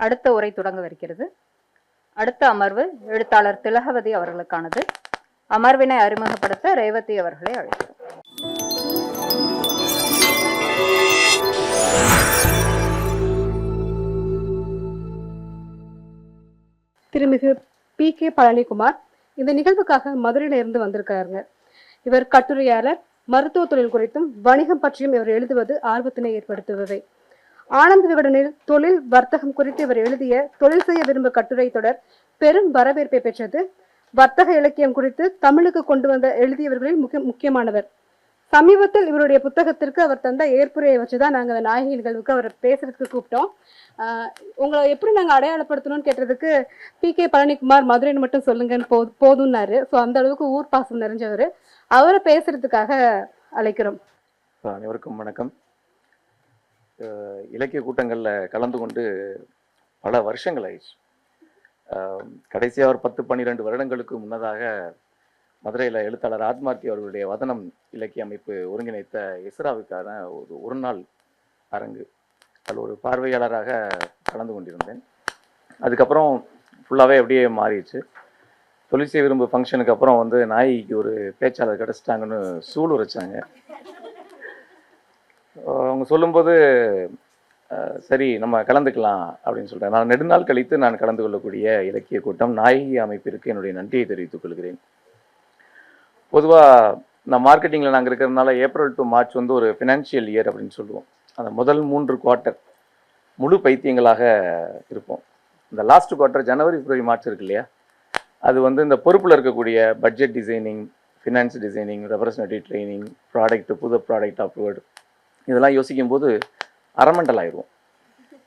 அடுத்த உரை தொடங்கவிருக்கிறது. அடுத்த அமர்வு எழுத்தாளர் திலகவதி அவர்களுக்கானது. அமர்வினை அறிமுகப்படுத்த ரேவதி அவர்களை அழைக்கிறோம். திருமிகு P.K. பழனிக்குமார் இந்த நிகழ்வுக்காக மதுரையில இருந்து வந்திருக்காருங்க. இவர் கட்டுரையாளர், மருத்துவ தொழில் குறித்தும் வணிகம் பற்றியும் இவர் எழுதுவது ஆர்வத்தினை ஏற்படுத்துவதை. ஆனந்த விகடனில் தொழில் வர்த்தகம் குறித்து இவர் எழுதிய தொழில் செய்ய விரும்ப கட்டுரை தொடர் பெரும் வரவேற்பை பெற்றது. வர்த்தக இலக்கியம் குறித்து தமிழுக்கு கொண்டு வந்த எழுதியவர்களில் முக்கியமானவர். சமீபத்தில் இவருடைய புத்தகத்திற்கு அவர் தந்த ஏற்புரையை வச்சுதான் நாங்கள் அந்த நாயகி நிகழ்வுக்கு அவர் பேசுறதுக்கு கூப்பிட்டோம். உங்களை எப்படி நாங்கள் அடையாளப்படுத்தணும்னு கேட்டதுக்கு P.K. பழனிக்குமார் மதுரைன்னு மட்டும் சொல்லுங்கன்னு போதும்னாரு. ஸோ அந்த அளவுக்கு ஊர் பாசம் நிறைஞ்சவர். அவரை பேசுறதுக்காக அழைக்கிறோம். அனைவருக்கும் வணக்கம். இலக்கிய கூட்டங்களில் கலந்து கொண்டு பல வருஷங்கள் ஆயிடுச்சு. கடைசியாக ஒரு 10-12 வருடங்களுக்கு முன்னதாக மதுரையில் எழுத்தாளர் ஆத்மார்த்தி அவர்களுடைய வதனம் இலக்கிய அமைப்பு ஒருங்கிணைத்த எஸ்ராவுக்கான ஒரு நாள் அரங்கு, அதில் ஒரு பார்வையாளராக கலந்து கொண்டிருந்தேன். அதுக்கப்புறம் ஃபுல்லாகவே அப்படியே மாறிடுச்சு. தொழில் செய்ய விரும்பு ஃபங்க்ஷனுக்கு அப்புறம் வந்து நாய்க்கு ஒரு பேச்சாளர் கிடச்சிட்டாங்கன்னு சூடு வச்சாங்க. அவங்க சொல்லும்போது சரி நம்ம கலந்துக்கலாம் அப்படின்னு சொல்கிறேன். நான் நெடுநாள் கழித்து நான் கலந்து கொள்ளக்கூடிய இலக்கிய கூட்டம் நாயகி அமைப்பிற்கு என்னுடைய நன்றியை தெரிவித்துக் கொள்கிறேன். பொதுவாக நான் மார்க்கெட்டிங்கில் நாங்கள் இருக்கிறதுனால ஏப்ரல் டு மார்ச் வந்து ஒரு ஃபினான்ஷியல் இயர் அப்படின்னு சொல்லுவோம். அந்த முதல் 3 குவார்ட்டர் முழு பைத்தியங்களாக இருப்போம். இந்த லாஸ்ட் குவார்ட்டர் ஜனவரி, பிப்ரவரி, மார்ச் இருக்கு இல்லையா, அது வந்து இந்த பொறுப்பில் இருக்கக்கூடிய budget designing, finance designing, representative training, product, புது ப்ராடக்ட் அப்லோடு, இதெல்லாம் யோசிக்கும் போது அரமெண்டல் ஆயிடுவோம்.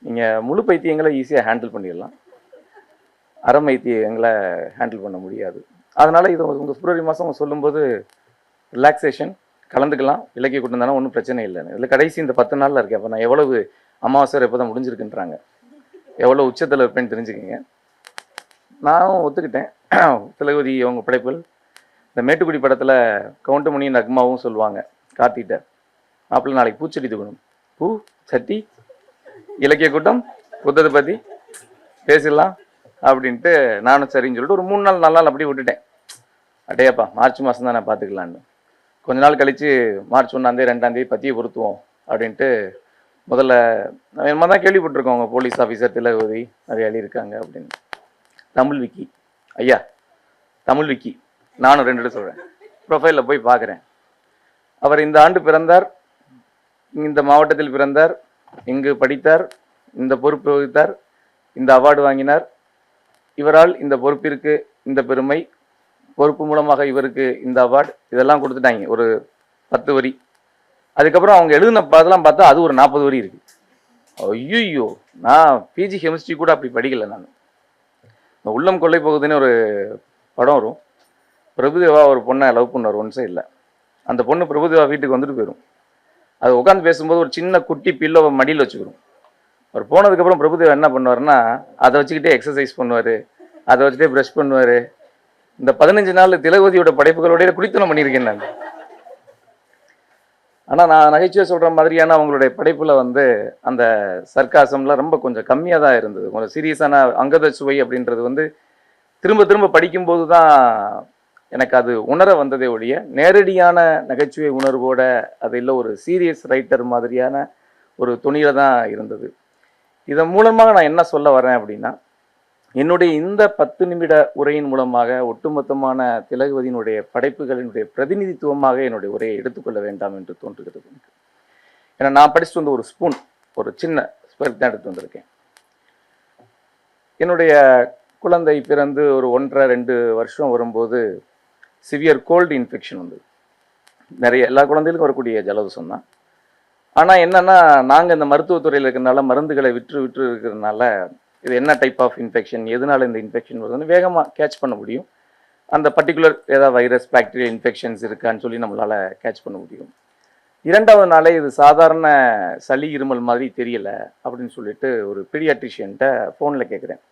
நீங்கள் முழு பைத்தியங்களை ஈஸியாக ஹேண்டில் பண்ணிடலாம், அரைமைத்தியங்களை ஹேண்டில் பண்ண முடியாது. அதனால் இது உங்கள் பிப்ரவரி மாதம் சொல்லும்போது ரிலாக்ஸேஷன் கலந்துக்கலாம், இலக்கிய கூட்டம் தானே, ஒன்றும் பிரச்சனை இல்லைன்னு. இதில் கடைசி இந்த 10 நாளில் இருக்கேன். அப்போ நான் எவ்வளவு அமாவாசை எப்போ தான் முடிஞ்சிருக்குன்றாங்க, எவ்வளோ உச்சத்தில் இருப்பேன்னு தெரிஞ்சுக்கிங்க. நானும் ஒத்துக்கிட்டேன். திலகவதி அவங்க படைப்புகள், இந்த மேட்டுக்குடி படத்தில் கவுண்டமணி நக்மாவும் சொல்லுவாங்க கார்த்திகிட்ட, மாப்பிள்ளை நாளைக்கு பூச்செடி தூக்கணும், பூ சட்டி இலக்கிய கூட்டம் புத்தத்தை பற்றி பேசிடலாம் அப்படின்ட்டு நானும் சரின்னு சொல்லிட்டு ஒரு 3 நாள் 4 நாள் அப்படி விட்டுட்டேன். அடையாப்பா மார்ச் மாதம் தான் நான் பார்த்துக்கலான்னு. கொஞ்ச நாள் கழித்து மார்ச் 1ஆம் தேதி 2ஆம் தேதி பற்றியை பொருத்துவோம் அப்படின்ட்டு முதல்ல நம்ம தான் கேள்விப்பட்டிருக்கோம், அவங்க போலீஸ் ஆஃபீஸர் திலகவதி நிறைய இருக்காங்க அப்படின்னு. தமிழ் விக்கி ஐயா, தமிழ் விக்கி நானும் 2 சொல்கிறேன். ப்ரொஃபைலில் போய் பார்க்குறேன். அவர் இந்த ஆண்டு பிறந்தார், இந்த மாவட்டத்தில் பிறந்தார், இங்கு படித்தார், இந்த பொறுப்பு வகித்தார், இந்த அவார்டு வாங்கினார், இவரால் இந்த பொறுப்பிற்கு இந்த பெருமை, பொறுப்பு மூலமாக இவருக்கு இந்த அவார்டு, இதெல்லாம் கொடுத்துட்டாங்க ஒரு 10 வரி. அதுக்கப்புறம் அவங்க எழுதின அதெல்லாம் பார்த்தா அது ஒரு 40 வரி இருக்கு. ஐயோ, நான் பிஜி கெமிஸ்ட்ரி கூட அப்படி படிக்கலை. நான் இந்த உள்ளம் கொள்ளை போகுதுன்னு ஒரு படம் வரும். பிரபுதேவா ஒரு பொண்ணை லவ் பண்ணுவார் ஒன் சைடில். அந்த பொண்ணு பிரபுதேவா வீட்டுக்கு வந்துட்டு போயிடும். அது உட்காந்து பேசும்போது ஒரு சின்ன குட்டி பில்லோ மடியில் வச்சுக்கிறோம். அவர் போனதுக்கப்புறம் பிரபுதேவா என்ன பண்ணுவார்னா, அதை வச்சுக்கிட்டே எக்ஸசைஸ் பண்ணுவார், அதை வச்சுட்டே ப்ரஷ் பண்ணுவார். இந்த 15 நாள் திலகவதியோட படைப்புகளோடய குடித்தனம் பண்ணியிருக்கேன் நான். ஆனால் நான் நகைச்சுவை சொல்கிற மாதிரியான அவங்களுடைய படைப்பில் வந்து அந்த சர்க்காசம்லாம் ரொம்ப கொஞ்சம் கம்மியாக தான் இருந்தது. கொஞ்சம் சீரியஸான அங்கத சுவை அப்படின்றது வந்து திரும்ப திரும்ப படிக்கும்போது தான் எனக்கு அது உணர வந்ததே ஒழிய, நேரடியான நகைச்சுவை உணர்வோட அது இல்லை ஒரு சீரியஸ் ரைட்டர் மாதிரியான ஒரு துணியில் தான் இருந்தது. இதன் மூலமாக நான் என்ன சொல்ல வரேன் அப்படின்னா, என்னுடைய இந்த 10 நிமிட உரையின் மூலமாக ஒட்டுமொத்தமான திலகவதியினுடைய படைப்புகளினுடைய பிரதிநிதித்துவமாக என்னுடைய உரையை எடுத்துக்கொள்ள வேண்டாம் என்று தோன்றுகிறது. ஏன்னா நான் படிச்சுட்டு வந்து ஒரு ஸ்பூன், ஒரு சின்ன ஸ்பெர்க் தான் எடுத்து வந்திருக்கேன். என்னுடைய குழந்தை பிறந்து ஒரு 1.5-2 வருஷம் வரும்போது சிவியர் கோல்டு இன்ஃபெக்ஷன் வந்தது. நிறைய எல்லா குழந்தைகளுக்கும் வரக்கூடிய ஜலதோஷம் தான். ஆனால் என்னென்னா, நாங்கள் இந்த மருத்துவத்துறையில் இருக்கிறதுனால மருந்துகளை விற்று இருக்கிறதுனால இது என்ன டைப் ஆஃப் இன்ஃபெக்ஷன், எதனால இந்த இன்ஃபெக்ஷன் வருதுன்னு வேகமாக கேட்ச் பண்ண முடியும். அந்த பர்டிகுலர் ஏதாவது வைரஸ், பாக்டீரியல் இன்ஃபெக்ஷன்ஸ் இருக்கான்னு சொல்லி நம்மளால் கேட்ச் பண்ண முடியும். 2வது நாளே இது சாதாரண சளி இருமல் மாதிரி தெரியலை அப்படின்னு சொல்லிட்டு ஒரு பீடியாட்ரிஷியன்ட்ட ஃபோனில் கேட்குறேன்,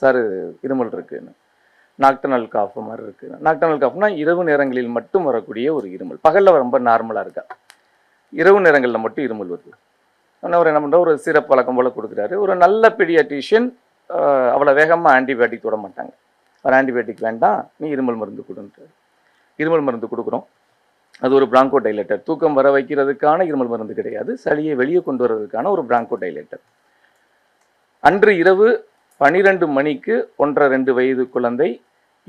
சார் இருமல் இருக்குன்னு, நாக்டர்னல் காஃப் மாதிரி இருக்குது. நாக்டர்னல் காஃப்னா இரவு நேரங்களில் மட்டும் வரக்கூடிய ஒரு இருமல். பகலில் ரொம்ப நார்மலாக இருக்கா, இரவு நேரங்களில் மட்டும் இருமல் வருது. அவர் என்ன பண்ணுறாரு, ஒரு சிரப் வழக்கம் போல் கொடுக்குறாரு. ஒரு நல்ல பீடியாட்ரிஷியன் அவ்வளோ வேகமாக ஆன்டிபயோட்டிக் தொட மாட்டாங்க. ஒரு ஆன்டிபயோட்டிக் வேண்டாம், நீ இருமல் மருந்து கொடுன்றாரு. இருமல் மருந்து கொடுக்குறோம். அது ஒரு பிராங்கோ டைலேட்டர். தூக்கம் வர வைக்கிறதுக்கான இருமல் மருந்து கிடையாது, சளியை வெளியே கொண்டு வர்றதுக்கான ஒரு பிராங்கோ டைலேட்டர். அன்று இரவு 12 மணிக்கு 1.5-2 வயது குழந்தை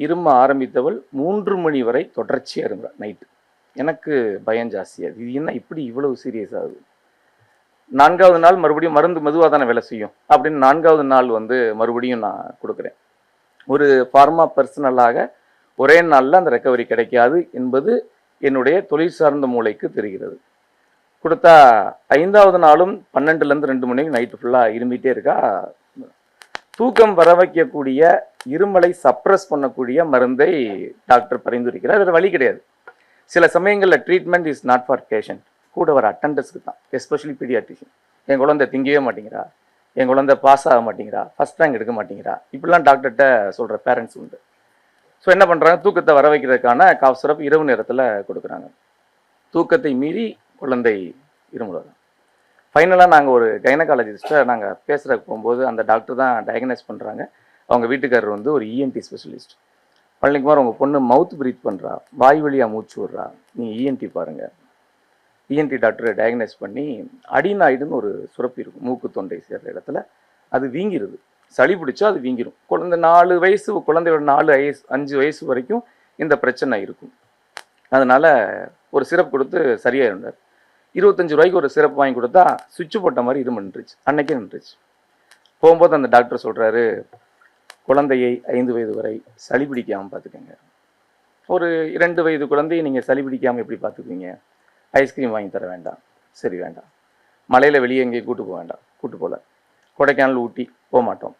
இரும ஆரம்பித்தவள் 3 மணி வரை தொடர்ச்சியாக இருந்தாள் நைட்டு. எனக்கு பயம் ஜாஸ்தியாது, இது என்ன இப்படி இவ்வளவு சீரியஸ் ஆகுது. 4வது நாள் மறுபடியும் மருந்து மெதுவாக தானே வேலை செய்யும் அப்படின்னு 4வது நாள் மறுபடியும் நான் கொடுக்குறேன். ஒரு ஃபார்மா பர்சனலாக ஒரே நாளில் அந்த ரெக்கவரி கிடைக்காது என்பது என்னுடைய தொழில் சார்ந்த மூளைக்கு தெரிகிறது. கொடுத்தா 5வது நாளும் 12லேருந்து 2 மணிக்கு நைட்டு ஃபுல்லாக இருமிட்டே இருக்கா. தூக்கம் வர வைக்கக்கூடிய இருமலை சப்ரஸ் பண்ணக்கூடிய மருந்தை டாக்டர் பரிந்துரைக்கிறார். வேறு வழி கிடையாது. சில சமயங்களில் treatment is not for patient, கூட வர அட்டண்டர்ஸ்க்கு தான், எஸ்பெஷலி பீடியாட்ரிஷியன். என் குழந்தை திங்கவே மாட்டேங்கிறா, என் குழந்தை பாஸ் ஆக மாட்டேங்கிறா, ஃபஸ்ட் ரேங்க் எடுக்க மாட்டேங்கிறா, இப்படிலாம் டாக்டர்கிட்ட சொல்கிற பேரண்ட்ஸ் உண்டு. ஸோ என்ன பண்ணுறாங்க, தூக்கத்தை வர வைக்கிறதுக்கான காஃப் சிரப் இரவு நேரத்தில் கொடுக்குறாங்க. தூக்கத்தை மீறி குழந்தை இருமுறை. ஃபைனலாக நாங்கள் ஒரு கைனகாலஜிஸ்ட்டை நாங்கள் பேசுகிறக்கு போகும்போது அந்த டாக்டர் தான் டயக்னைஸ் பண்ணுறாங்க. அவங்க வீட்டுக்காரர் ஒரு இஎன்டி ஸ்பெஷலிஸ்ட். பழனிக்குமார், உங்கள் பொண்ணு மவுத் பிரீத் பண்ணுறா, வாய் வழியாக மூச்சு விட்றா, நீங்கள் இஎன்டி பாருங்கள். இஎன்டி டாக்டரை டயக்னைஸ் பண்ணி அடினாய்டுன்னு ஒரு சுரப்பி இருக்கும் மூக்கு தொண்டை சேர்ற இடத்துல, அது வீங்கிருது. சளி பிடிச்சா அது வீங்கிடும். குழந்தை 4 வயசு குழந்தையோட 4-5 வயசு வரைக்கும் இந்த பிரச்சனை இருக்கும். அதனால ஒரு சிரப் கொடுத்து சரியாக இருந்தார். 25 ரூபாய்க்கு ஒரு சிரப் வாங்கி கொடுத்தா சுவிட்ச் போட்ட மாதிரி இருமல் நின்றுச்சு, அன்னைக்கே நின்றுச்சு. போகும்போது அந்த டாக்டர் சொல்கிறாரு, குழந்தையை 5 வயது வரை சளி பிடிக்காமல் பார்த்துக்கங்க. ஒரு 2 வயது குழந்தையை நீங்கள் சளி பிடிக்காமல் எப்படி பார்த்துக்குவீங்க? ஐஸ்கிரீம் வாங்கி தர வேண்டாம், சரி வேண்டாம். மலையில் வெளியே எங்கேயும் கூட்டு போக வேண்டாம், கூட்டு போகல. கொடைக்கானல் ஊட்டி போக மாட்டோம்.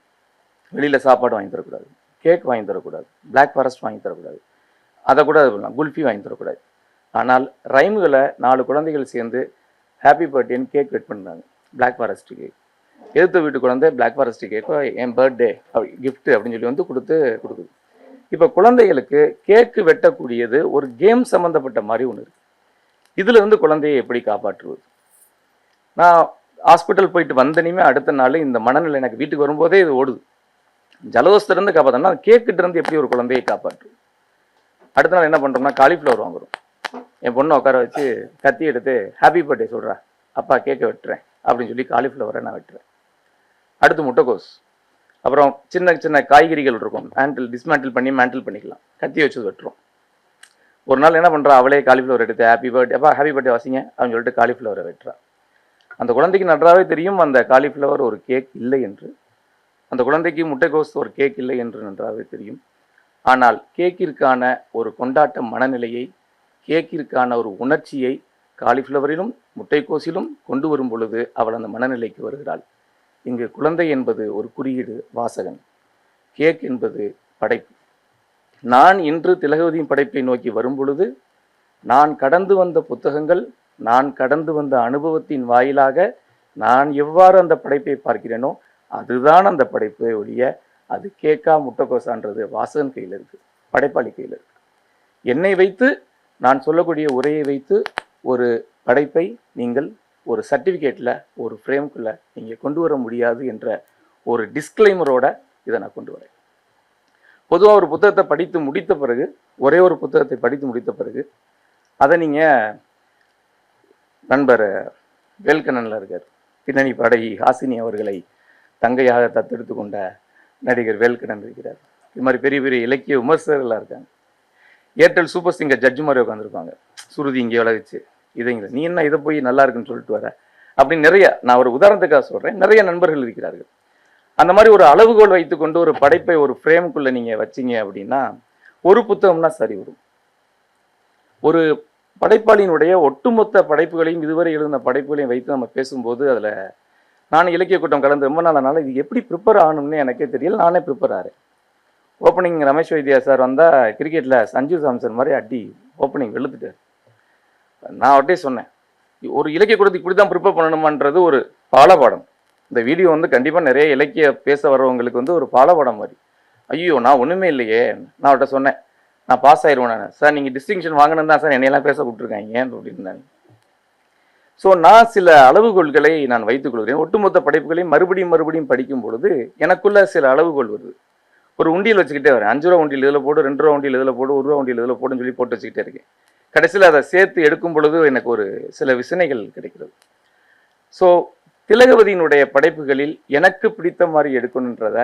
வெளியில் சாப்பாடு வாங்கி தரக்கூடாது, கேக் வாங்கி தரக்கூடாது, பிளாக் ஃபாரஸ்ட் வாங்கி தரக்கூடாது, அதை கூட அது பண்ணலாம், குல்ஃபி வாங்கி தரக்கூடாது. ஆனால் ரைமுகளை 4 குழந்தைகள் சேர்ந்து ஹாப்பி பர்த்டேன்னு கேக் வெட் பண்ணுறாங்க. Black forest cake. எதிர்த்த வீட்டு குழந்தை பிளாக் ஃபாரஸ்ட் கேக்கோ என் பர்த்டே கிஃப்ட் அப்படின்னு சொல்லி கொடுக்குது. இப்போ குழந்தைகளுக்கு கேக்கு வெட்டக்கூடியது ஒரு கேம் சம்மந்தப்பட்ட மாதிரி ஒன்று இருக்குது. இதிலிருந்து குழந்தையை எப்படி காப்பாற்றுவது? நான் ஹாஸ்பிட்டல் போயிட்டு வந்தனையுமே அடுத்த நாள் இந்த மனநிலை எனக்கு வீட்டுக்கு வரும்போதே இது ஓடுது. ஜலதோஷத்திலிருந்து காப்பாற்றோம்னா கேக்கிட்டிருந்து எப்படி ஒரு குழந்தையை காப்பாற்று? அடுத்த நாள் என்ன பண்ணுறோம்னா காலிஃப்ளவர் வாங்குறோம். என் பொண்ணை உட்கார வச்சு கத்தி எடுத்து ஹாப்பி பர்த்டே சொல்கிறா, அப்பா கேக்கை வெட்டுறேன் அப்படின்னு சொல்லி காலிஃப்ளவரை நான் வெட்டுறேன். அடுத்து முட்டைக்கோஸ், அப்புறம் சின்ன சின்ன காய்கறிகள் இருக்கும், டிஸ்மேண்டில் பண்ணி மேண்டில் பண்ணிக்கலாம், கத்தி வச்சு வெட்டுறோம். ஒரு நாள் என்ன பண்ணுறா, அவளே காலிஃப்ளவர் எடுத்து ஹாப்பி பர்த்டே, அப்பா ஹாப்பி பர்த்டே வாசிங்க அப்படின்னு சொல்லிட்டு காலிஃப்ளவரை வெட்டுறா. அந்த குழந்தைக்கு நன்றாவே தெரியும் அந்த காலிஃப்ளவர் ஒரு கேக் இல்லை என்று, அந்த குழந்தைக்கு முட்டைக்கோஸ் ஒரு கேக் இல்லை என்று நன்றாகவே தெரியும். ஆனால் கேக்கிற்கான ஒரு கொண்டாட்ட மனநிலையை, கேக்கிற்கான ஒரு உணர்ச்சியை காலிஃப்ளவரிலும் முட்டைக்கோஸிலும் கொண்டு வரும் பொழுது அவள் அந்த மனநிலைக்கு வருகிறாள். இங்கு குழந்தை என்பது ஒரு குறியீடு, வாசகன். கேக் என்பது படைப்பு. நான் இன்று திலகவதியின் படைப்பை நோக்கி வரும் பொழுது நான் கடந்து வந்த புத்தகங்கள், நான் கடந்து வந்த அனுபவத்தின் வாயிலாக நான் எவ்வாறு அந்த படைப்பை பார்க்கிறேனோ அதுதான் அந்த படைப்பை ஒழிய அது கேக்கா முட்டைக்கோசான்றது வாசகன் கையில் இருக்குது, படைப்பாளி கையில் இருக்குது. என்னை வைத்து நான் சொல்லக்கூடிய உரையை வைத்து ஒரு படைப்பை நீங்கள் ஒரு சர்டிஃபிகேட்டில் ஒரு ஃப்ரேம்குள்ளே நீங்கள் கொண்டு வர முடியாது என்ற ஒரு டிஸ்க்ளைமரோட இதை நான் கொண்டு வரேன். பொதுவாக ஒரு புத்தகத்தை படித்து முடித்த பிறகு, ஒரே ஒரு புத்தகத்தை படித்து முடித்த பிறகு அதை நீங்கள் நண்பர் வேல்கண்ணனில் இருக்கார், பின்னணி பாடகி ஹாசினி அவர்களை தங்கையாக தத்தெடுத்து கொண்ட நடிகர் வேல்கண்ணன் இருக்கிறார். இது மாதிரி பெரிய பெரிய இலக்கிய விமர்சகர்களாக இருக்காங்க. ஏர்டெல் சூப்பர் சிங்கர் ஜட்ஜு மாதிரி உட்காந்துருப்பாங்க, சுருதி இங்கே விளைவிச்சு இதைங்க நீ என்ன இதை போய் நல்லா இருக்குன்னு சொல்லிட்டு வர அப்படின்னு நிறைய, நான் ஒரு உதாரணத்துக்காக சொல்கிறேன், நிறைய நண்பர்கள் இருக்கிறார்கள். அந்த மாதிரி ஒரு அளவுகோல் வைத்துக்கொண்டு ஒரு படைப்பை ஒரு ஃப்ரேமுக்குள்ளே நீங்கள் வச்சிங்க அப்படின்னா ஒரு புத்தகம்னா சரி வரும். ஒரு படைப்பாளியினுடைய ஒட்டுமொத்த படைப்புகளையும் இதுவரை எழுதின படைப்புகளையும் வைத்து நம்ம பேசும்போது அதில் நான் இலக்கிய கூட்டம் கலந்து ரொம்ப நாளனால இது எப்படி ப்ரிப்பேர் ஆகணும்னு எனக்கே தெரியல. நானே ப்ரிப்பேர் ஆகிறேன். ஓப்பனிங் ரமேஷ் வைத்தியா சார் வந்தால் கிரிக்கெட்டில் சஞ்சு சாம்சன் மாதிரி அடி ஓப்பனிங் வெளுத்துட்டார். நான் அவட்டே சொன்னேன், ஒரு இலக்கிய கூட்டத்துக்கு இப்படி தான் ப்ரிப்பேர் பண்ணணுமான்றது ஒரு பாலபாடம். இந்த வீடியோ கண்டிப்பாக நிறைய இலக்கிய பேச வர்றவங்களுக்கு ஒரு பாலபாடம் மாதிரி. ஐயோ நான் ஒன்றுமே இல்லையே, நான் அவர்கிட்ட சொன்னேன் நான் பாஸ் ஆயிடுவேன். நான் சார் நீங்கள் டிஸ்டிங்ஷன் வாங்கினது தான் சார் என்னையெல்லாம் பேச விட்டுருக்காங்க ஏன் அப்படின்னாங்க. ஸோ நான் சில அளவுகோல்களை நான் வைத்துக் கொள்கிறேன். ஒட்டுமொத்த படைப்புகளையும் மறுபடியும் படிக்கும் பொழுது எனக்குள்ள சில அளவுகோல் வருது. ஒரு உண்டியல் வச்சுக்கிட்டே வரேன். 5 ரூபா உண்டியல் இதில் போடு, 2 ரூபா உண்டியல் இதில் போடு, 1 ரூபா உண்டியல் இதில் போடுன்னு சொல்லி போட்டு வச்சுக்கிட்டே இருக்கேன். கடைசியில் அதை சேர்த்து எடுக்கும் பொழுது எனக்கு ஒரு சில விசனைகள் கிடைக்கிறது. ஸோ திலகவதியினுடைய படைப்புகளில் எனக்கு பிடித்த மாதிரி எடுக்கணுன்றத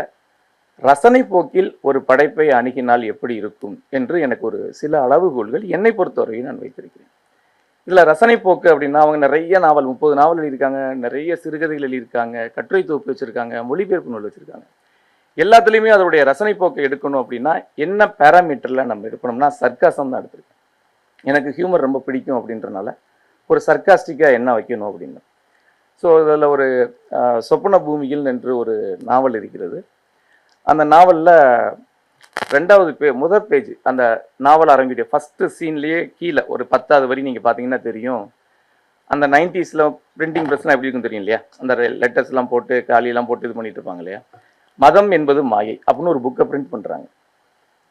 ரசனை போக்கில் ஒரு படைப்பை அணுகினால் எப்படி இருக்கும் என்று எனக்கு ஒரு சில அளவுகோல்கள் என்னை பொறுத்தவரையும் நான் வைத்திருக்கிறேன். இதில் ரசனை போக்கு அப்படின்னா அவங்க நிறைய நாவல் 30 நாவல் எழுதியிருக்காங்க, நிறைய சிறுகதைகள் எழுதியிருக்காங்க, கட்டுரை தொகுப்பு வச்சுருக்காங்க, மொழிபெயர்ப்பு நூல் வச்சுருக்காங்க. எல்லாத்துலேயுமே அதோடைய ரசனை போக்கை எடுக்கணும் அப்படின்னா என்ன பேராமீட்டரில் நம்ம எடுக்கணும்னா சர்க்காசம் தான் எடுத்திருக்கேன். எனக்கு ஹியூமர் ரொம்ப பிடிக்கும் அப்படின்றனால ஒரு சர்க்காஸ்டிக்காக என்ன வைக்கணும் அப்படின்னு. ஸோ அதில் ஒரு சொப்பன பூமியில் என்று ஒரு நாவல் இருக்கிறது. அந்த நாவலில் 2வது முதல் பேஜ் அந்த நாவல் ஆரம்பிக்கிற ஃபஸ்ட்டு சீன்லேயே கீழே ஒரு 10வது வரி நீங்கள் பார்த்தீங்கன்னா தெரியும். அந்த 90s பிரிண்டிங் ப்ரெஸ்லாம் எப்படி இருக்கும் தெரியும் இல்லையா? அந்த லெட்டர்ஸ்லாம் போட்டு காலியெல்லாம் போட்டு இது பண்ணிட்டு இருப்பாங்க இல்லையா? மதம் என்பது மாயை அப்படின்னு ஒரு புக்கை பிரிண்ட் பண்ணுறாங்க.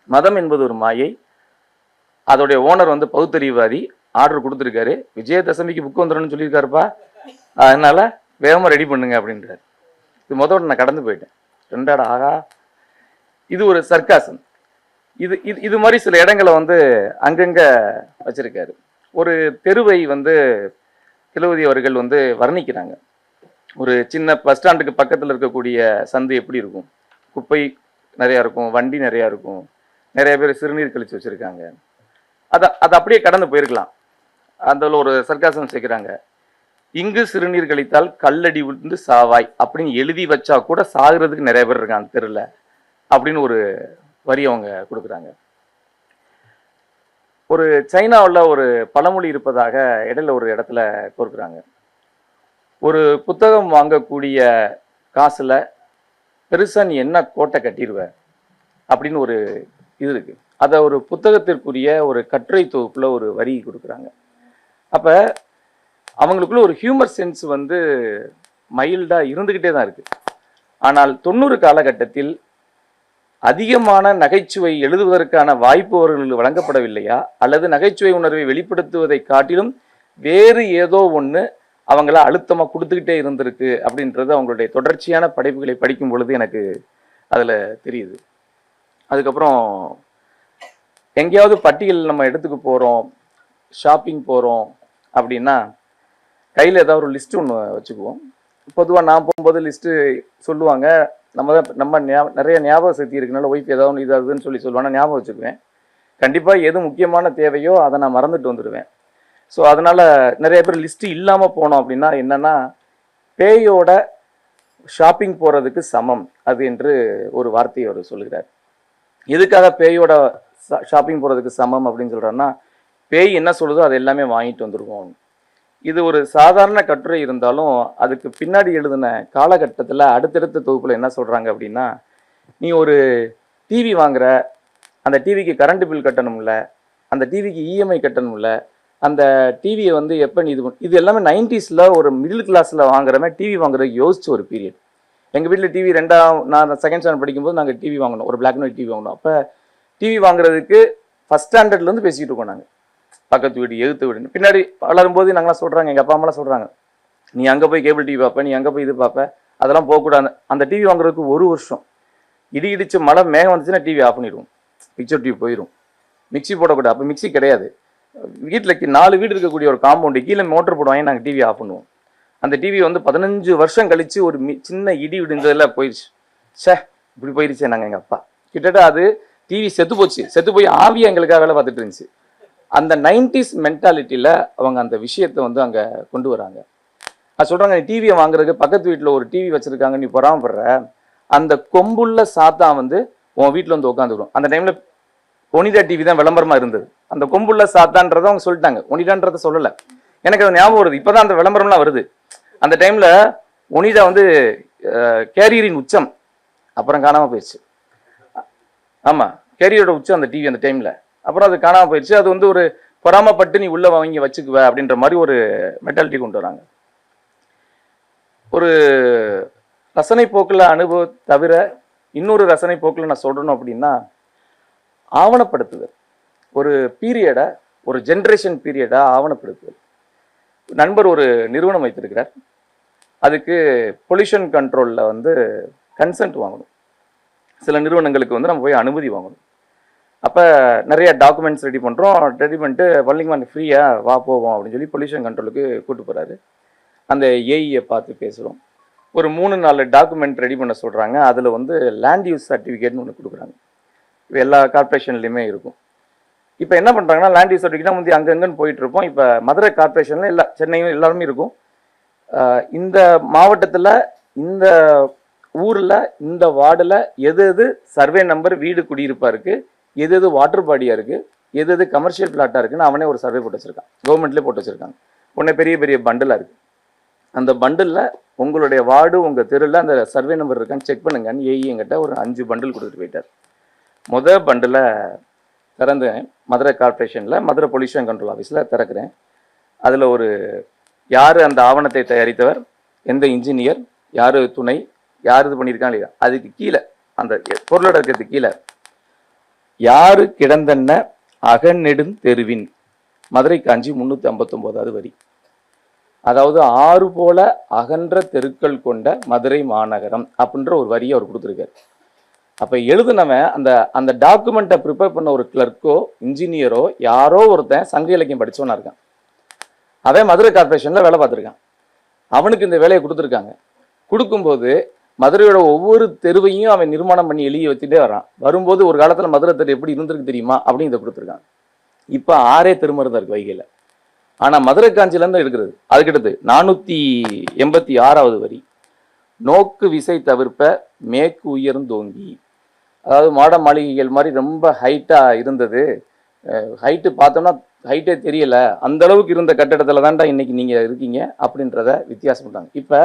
மதம் என்பது ஒரு மாயை. அதோடைய ஓனர் வந்து பகுத்தறிவாதி, ஆர்டர் கொடுத்துருக்காரு. விஜயதசமிக்கு புக் வந்துடணும்னு சொல்லியிருக்காருப்பா, அதனால வேகமாக ரெடி பண்ணுங்க அப்படின்றாரு. இது முதல்ல நான் கடந்து போயிட்டேன். 2 ஆகா, இது ஒரு சர்க்காசம். இது மாதிரி சில இடங்களை வந்து அங்கங்கே வச்சிருக்காரு. ஒரு தெருவை வந்து திலகவதி அவர்கள் வந்து வர்ணிக்கிறாங்க. ஒரு சின்ன பஸ் ஸ்டாண்டுக்கு பக்கத்தில் இருக்கக்கூடிய சந்து எப்படி இருக்கும்? குப்பை நிறையா இருக்கும், வண்டி நிறையா இருக்கும், நிறைய பேர் சிறுநீர் கழிச்சு வச்சுருக்காங்க. அதை அப்படியே கடந்து போயிருக்கலாம். அதில் ஒரு சர்க்காசம் சேர்க்குறாங்க. இங்கு சிறுநீர் கழித்தால் கல்லடி விழுந்து சாவாய் அப்படின்னு எழுதி வச்சா கூட சாகுறதுக்கு நிறைய பேர் இருக்காங்க தெருவில் அப்படின்னு ஒரு வரி அவங்க கொடுக்குறாங்க. ஒரு சைனாவில் ஒரு பழமொழி இருப்பதாக இடையில ஒரு இடத்துல கொடுக்குறாங்க. ஒரு புத்தகம் வாங்கக்கூடிய காசில் பெருசாக நீ என்ன கோட்டை கட்டிடுவ அப்படின்னு ஒரு இது இருக்குது. அதை ஒரு புத்தகத்திற்குரிய ஒரு கட்டுரை தொகுப்பில் ஒரு வரி கொடுக்குறாங்க. அப்போ அவங்களுக்குள்ள ஒரு ஹியூமர் சென்ஸ் வந்து மைல்டாக இருந்துக்கிட்டே தான் இருக்குது. ஆனால் 90 காலகட்டத்தில் அதிகமான நகைச்சுவை எழுதுவதற்கான வாய்ப்பு அவர்களுக்கு வழங்கப்படவில்லையா, அல்லது நகைச்சுவை உணர்வை வெளிப்படுத்துவதை காட்டிலும் வேறு ஏதோ ஒன்று அவங்கள அழுத்தமாக கொடுத்துக்கிட்டே இருந்திருக்கு அப்படின்றது அவங்களுடைய தொடர்ச்சியான படைப்புகளை படிக்கும் பொழுது எனக்கு அதில் தெரியுது. அதுக்கப்புறம் எங்கேயாவது பட்டியல் நம்ம இடத்துக்கு போகிறோம், ஷாப்பிங் போகிறோம் அப்படின்னா கையில் ஏதாவது ஒரு லிஸ்ட்டு ஒன்று வச்சுக்குவோம். பொதுவாக நான் போகும்போது லிஸ்ட்டு சொல்லுவாங்க. நம்ம நிறைய ஞாபக சக்தி இருக்குனால ஒய்ஃப் ஏதாவது ஒன்று இதாகுதுன்னு சொல்லுவாங்க. ஞாபகம் வச்சுக்குவேன். கண்டிப்பாக எது முக்கியமான தேவையோ அதை நான் மறந்துட்டு வந்துடுவேன். ஸோ அதனால் நிறைய பேர் லிஸ்ட்டு இல்லாமல் போனோம் அப்படின்னா என்னென்னா பேயோட ஷாப்பிங் போகிறதுக்கு சமம் அது என்று ஒரு வார்த்தையை அவர் சொல்லுகிறார். எதுக்காக பேயோட ஷாப்பிங் போகிறதுக்கு சமம் அப்படின்னு சொல்கிறாருன்னா, பேய் என்ன சொல்லுதோ அதை எல்லாமே வாங்கிட்டு வந்துடுவோம். இது ஒரு சாதாரண கட்டுரை இருந்தாலும் அதுக்கு பின்னாடி எழுதின காலகட்டத்தில் அடுத்தடுத்த தொகுப்பில் என்ன சொல்கிறாங்க அப்படின்னா, நீ ஒரு டிவி வாங்குற, அந்த டிவிக்கு கரண்ட் பில் கட்டணும்ல, அந்த டிவிக்கு இஎம்ஐ கட்டணும்ல, அந்த டிவியை வந்து எப்போ நீ இது எல்லாமே 90s ஒரு மிடில் கிளாஸில் வாங்குறமே டிவி வாங்குறதுக்கு யோசிச்ச ஒரு பீரியட். எங்கள் வீட்டில் டிவி நான் 2nd ஸ்டாண்டர்ட் படிக்கும்போது நாங்கள் டிவி வாங்கினோம், ஒரு பிளாக் அண்ட் ஒயிட் டிவி வாங்கினோம். அப்போ டிவி வாங்குறதுக்கு 1st ஸ்டாண்டர்ட்லேருந்து பேசிக்கிட்டு இருக்கோம் நாங்கள். பக்கத்து வீடு, எழுத்து வீடுன்னு. பின்னாடி வளரும்போது நாங்களாம் சொல்கிறாங்க, எங்கள் அப்பா அம்மாலாம் சொல்கிறாங்க, நீ அங்கே போய் கேபிள் டிவி பார்ப்ப, நீ அங்கே போய் இது பார்ப்ப, அதெல்லாம் போகக்கூடாது. அந்த டிவி வாங்குறதுக்கு 1 வருஷம் இடி இடிச்சு மழை மேகம் வந்துச்சுன்னா டிவி ஆஃப் பண்ணிடுவோம், பிக்சர் டிவி போயிடும். மிக்சி போடக்கூடாது, அப்போ மிக்சி கிடையாது. வீட்டில் 4 வீடு இருக்கக்கூடிய ஒரு காம்பவுண்டு கீழே மோட்டர் போடுவாங்க, நாங்கள் டிவி ஆஃப் பண்ணுவோம். அந்த டிவி வந்து 15 வருஷம் கழித்து ஒரு சின்ன இடி விடுந்ததில் போயிடுச்சு. இப்படி போயிடுச்சே நாங்கள் எங்கள் அப்பா கிட்டத்தட்ட அது டிவி செத்து போய் ஆவியாக எங்களுக்காக வேலை பார்த்துட்டு இருந்துச்சு. அந்த 90s மென்டாலிட்டியில் அவங்க அந்த விஷயத்தை வந்து அங்கே கொண்டு வராங்க. அது சொல்கிறாங்க, நீ டிவியை வாங்குறதுக்கு பக்கத்து வீட்டில் ஒரு டிவி வச்சுருக்காங்க, நீ பொறாமப்படுற, அந்த கொம்புள்ள சாத்தா வந்து உன் வீட்டில் வந்து உட்காந்துடும். அந்த டைமில் ஒனிடா டிவி தான் விளம்பரமாக இருந்தது. அந்த கொம்புள்ள சாத்தான்றதை அவங்க சொல்லிட்டாங்க, ஒனிடான்றதை சொல்லலை. எனக்கு அது ஞாபகம் வருது, இப்போ தான் அந்த விளம்பரம்லாம் வருது. அந்த டைமில் ஒனிடா வந்து கேரியரின் உச்சம், அப்புறம் காணாமல் போயிடுச்சு. ஆமாம், கேரியரோட உச்சம் அந்த டிவி அந்த டைமில், அப்புறம் அது காணாமல் போயிடுச்சு. அது வந்து ஒரு பொறாமப்பட்டு நீ உள்ளே வாங்கி வச்சுக்குவ அப்படின்ற மாதிரி ஒரு மென்டாலிட்டி கொண்டு வராங்க. ஒரு ரசனை போக்கில் அனுபவம் தவிர இன்னொரு ரசனை போக்கில் நான் சொல்லணும் அப்படின்னா, ஆவணப்படுத்துதல். ஒரு பீரியடை, ஒரு ஜென்ரேஷன் பீரியடை ஆவணப்படுத்துதல். நண்பர் ஒரு நிறுவனம் வைத்திருக்கிறார். அதுக்கு பொல்யூஷன் கண்ட்ரோலில் வந்து கன்சென்ட் வாங்கணும். சில நிறுவனங்களுக்கு வந்து நம்ம போய் அனுமதி வாங்கணும். அப்போ நிறைய டாக்குமெண்ட்ஸ் ரெடி பண்ணுறோம். ரெடி பண்ணிட்டு பள்ளிக்கு ஃப்ரீயாக வா போவோம் அப்படின்னு சொல்லி பொல்யூஷன் கண்ட்ரோலுக்கு கூப்பிட்டு போகிறாரு. அந்த ஏஇயை பார்த்து பேசுகிறோம். ஒரு 3-4 டாக்குமெண்ட் ரெடி பண்ண சொல்கிறாங்க. அதில் வந்து லேண்ட் யூஸ் சர்டிஃபிகேட்னு ஒன்று கொடுக்குறாங்க. இப்போ எல்லா கார்பரேஷன்லையுமே இருக்கும். இப்போ என்ன பண்ணுறாங்கன்னா, லேண்ட் யூஸ் சர்டிஃபிகேட்னா முந்தி அங்கங்கன்னு போயிட்டு இருப்போம். இப்போ மதுரை கார்பரேஷனில் சென்னையும் எல்லாருமே இருக்கும். இந்த மாவட்டத்தில், இந்த ஊரில், இந்த வார்டில் எது சர்வே நம்பர் வீடு குடியிருப்பாக இருக்குது, எது வாட்டர் பாடியாக இருக்குது, எது கமர்ஷியல் பிளாட்டாக இருக்குன்னு அவனே ஒரு சர்வே போட்டு வச்சுருக்கான். கவர்மெண்ட்லேயே போட்டு வச்சுருக்காங்க. உடனே பெரிய பெரிய பண்டிலாக இருக்குது. அந்த பண்டிலில் உங்களுடைய வார்டு, உங்கள் தெருவில் அந்த சர்வே நம்பர் இருக்கான்னு செக் பண்ணுங்கன்னு ஏஇ என்கிட்ட ஒரு 5 பண்டில் கொடுத்துட்டு போயிட்டார். முதல் பண்டில் திறந்தேன். மதுரை கார்பரேஷனில் மதுரை பொல்யூஷன் கண்ட்ரோல் ஆஃபீஸில் திறக்கிறேன். அதில் ஒரு யார் அந்த ஆவணத்தை தயாரித்தவர், எந்த இன்ஜினியர், யார் துணை, யார் இது பண்ணியிருக்காங்க இல்லையா, அதுக்கு கீழே அந்த பொருளோட இருக்கிறதுக்கு கீழே யாரு கிடந்தன்ன அகநெடும் தெருவின் மதுரை காஞ்சி 359வது வரி. அதாவது 6 போல அகன்ற தெருக்கள் கொண்ட மதுரை மாநகரம் அப்படின்ற ஒரு வரியை அவர் கொடுத்துருக்காரு. அப்போ எழுதுனவன் அந்த டாக்குமெண்ட்டை ப்ரிப்பேர் பண்ண ஒரு கிளர்க்கோ இன்ஜினியரோ யாரோ ஒருத்தன் சங்க இலக்கியம் படித்தவனா இருக்கான். அவன் மதுரை கார்பரேஷனில் வேலை பார்த்துருக்கான். அவனுக்கு இந்த வேலையை கொடுத்துருக்காங்க. கொடுக்கும்போது மதுரையோட ஒவ்வொரு தெருவையும் அவன் நிர்மாணம் பண்ணி எழுதி வச்சுட்டே வரான். வரும்போது ஒரு காலத்தில் மதுரை தெரு எப்படி இருந்திருக்கு தெரியுமா அப்படின்னு இதை கொடுத்துருக்காங்க. இப்போ 6 தெருமருந்தா இருக்கு வைகையில். ஆனால் மதுரை காஞ்சிலேருந்து எடுக்கிறது. அதுக்கிட்டது 486வது வரி. நோக்கு விசை தவிர்ப்ப மேற்கு உயர்ந்தோங்கி. அதாவது மாட மாளிகைகள் மாதிரி ரொம்ப ஹைட்டாக இருந்தது. ஹைட்டு பார்த்தோம்னா ஹைட்டே தெரியல, அந்த அளவுக்கு இருந்த கட்டடத்தில் தான்டா இன்னைக்கு நீங்கள் இருக்கீங்க அப்படின்றத வித்தியாசம் பண்ணுறாங்க. இப்போ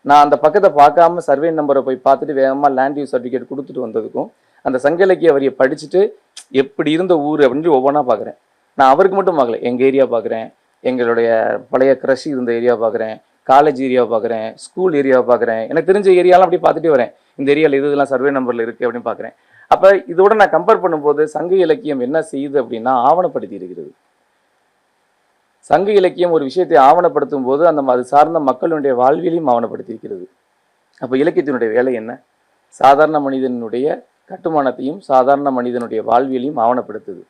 நான் அந்த பக்கத்தை பார்க்காம சர்வே நம்பரை போய் பார்த்துட்டு வேகமாக லேண்ட் யூஸ் சர்டிஃபிகேட் கொடுத்துட்டு வந்ததுக்கும் அந்த சங்க இலக்கிய வரியை படிச்சுட்டு எப்படி இருந்த ஊர் அப்படின்னு ஒவ்வொன்றா பார்க்குறேன். நான் அவருக்கு மட்டும் பார்க்கல, எங்கள் ஏரியா பார்க்குறேன், எங்களுடைய பழைய கிரஷ் இருந்த ஏரியா பார்க்குறேன், காலேஜ் ஏரியாவை பார்க்குறேன், ஸ்கூல் ஏரியாவை பார்க்குறேன். எனக்கு தெரிஞ்ச ஏரியாலாம் அப்படி பார்த்துட்டே வரேன். இந்த ஏரியாவில் இதெல்லாம் சர்வே நம்பரில் இருக்குது அப்படின்னு பார்க்குறேன். அப்போ இதோட நான் கம்பேர் பண்ணும்போது சங்க இலக்கியம் என்ன செய்யுது அப்படின்னா ஆவணப்படுத்தி இருக்கிறது. சங்க இலக்கியம் ஒரு விஷயத்தை ஆவணப்படுத்தும் போது அது சார்ந்த மக்களுடைய வாழ்வியலையும் ஆவணப்படுத்தி இருக்கிறது. அப்போ இலக்கியத்தினுடைய வேலை என்ன? சாதாரண மனிதனுடைய கட்டுமானத்தையும் சாதாரண மனிதனுடைய வாழ்வியலையும் ஆவணப்படுத்துது.